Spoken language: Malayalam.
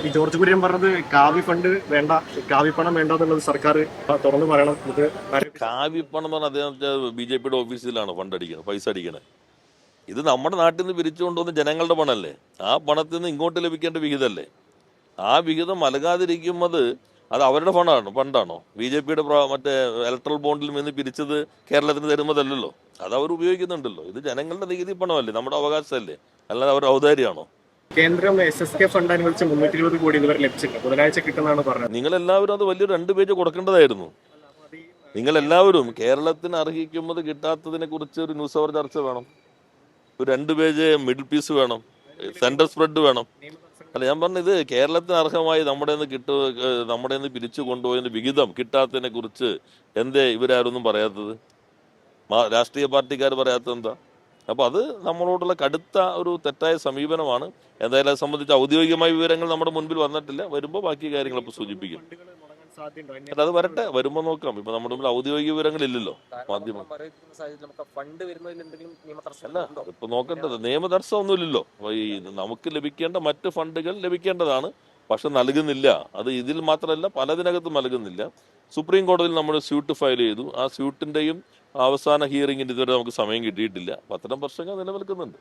ഈ ജോർജ് കുര്യൻ പറഞ്ഞത് കാവ്യ ഫണ്ട് വേണ്ട, കാവ്യപ്പണം വേണ്ട എന്നുള്ളത് സർക്കാർ തുറന്നു പറയണം. ഇത് കാവ്യപ്പണം എന്ന് പറഞ്ഞാൽ അദ്ദേഹം BJP ഓഫീസിലാണ് ഫണ്ട് അടിക്കുന്നത്, പൈസ അടിക്കണേ. ഇത് നമ്മുടെ നാട്ടിൽ നിന്ന് പിരിച്ചുകൊണ്ടുവന്ന ജനങ്ങളുടെ പണമല്ലേ. ആ പണത്തിൽ നിന്ന് ഇങ്ങോട്ട് ലഭിക്കേണ്ട വിഹിതമല്ലേ. ആ വിഹിതം നൽകാതിരിക്കുന്നത് അത് അവരുടെ ഫണ്ടാണോ? BJP മറ്റേ ഇലക്ട്രൽ ബോണ്ടിൽ നിന്ന് പിരിച്ചത് കേരളത്തിന് തരുന്നതല്ലല്ലോ. അത് അവർ ഉപയോഗിക്കുന്നുണ്ടല്ലോ. ഇത് ജനങ്ങളുടെ നികുതി പണമല്ലേ, നമ്മുടെ അവകാശമല്ലേ, അല്ലാതെ അവരുടെ ഔദാര്യമാണോ? കേന്ദ്രം SSK ഫണ്ട് അനുവദിച്ച് 320 കോടി ഇതുവരെ ലഭിച്ചില്ല. ബുധനാഴ്ച കിട്ടുന്നതാണ് പറഞ്ഞത്. നിങ്ങളെല്ലാവരും അത് വലിയൊരു 2 പേജ് കൊടുക്കേണ്ടതായിരുന്നു. നിങ്ങളെല്ലാവരും കേരളത്തിന് അർഹിക്കുന്നത് കിട്ടാത്തതിനെ കുറിച്ച് ഒരു ന്യൂസ് അവർ ചർച്ച വേണം. ഒരു 2 പേജ് മിഡിൽ പീസ് വേണം, സെൻട്രൽ സ്പ്രെഡ് വേണം. അല്ല, ഞാൻ പറഞ്ഞത് കേരളത്തിന് അർഹമായി നമ്മുടെ നിന്ന് പിരിച്ചു കൊണ്ടുപോയതിന്റെ വിഹിതം കിട്ടാത്തതിനെ കുറിച്ച് എന്തേ ഇവരാരൊന്നും പറയാത്തത്? രാഷ്ട്രീയ പാർട്ടിക്കാർ പറയാത്തത് എന്താ? അപ്പോൾ അത് നമ്മളോടുള്ള കടുത്ത ഒരു തെറ്റായ സമീപനമാണ്. എന്തായാലും അത് സംബന്ധിച്ച് ഔദ്യോഗികമായ വിവരങ്ങൾ നമ്മുടെ മുൻപിൽ വന്നിട്ടില്ല. വരുമ്പോൾ ബാക്കി കാര്യങ്ങളൊക്കെ സൂചിപ്പിക്കും. അത് വരട്ടെ, വരുമ്പോൾ നോക്കാം. ഇപ്പൊ നമ്മുടെ മുമ്പിൽ ഔദ്യോഗിക വിവരങ്ങളില്ലല്ലോ. മാധ്യമം അല്ല, ഇപ്പൊ നോക്കേണ്ടത് നിയമതടസ്സം ഒന്നുമില്ലല്ലോ. ഈ നമുക്ക് ലഭിക്കേണ്ട മറ്റ് ഫണ്ടുകൾ ലഭിക്കേണ്ടതാണ്, പക്ഷെ നൽകുന്നില്ല. അത് ഇതിൽ മാത്രമല്ല, പലതിനകത്തും നൽകുന്നില്ല. സുപ്രീം കോടതിയിൽ നമ്മൾ സ്യൂട്ട് ഫയൽ ചെയ്തു. ആ സ്യൂട്ടിന്റെയും അവസാന ഹിയറിംഗിന് ഇതുവരെ നമുക്ക് സമയം കിട്ടിയിട്ടില്ല. അത്തരം പ്രശ്നങ്ങൾ നിലനിൽക്കുന്നുണ്ട്.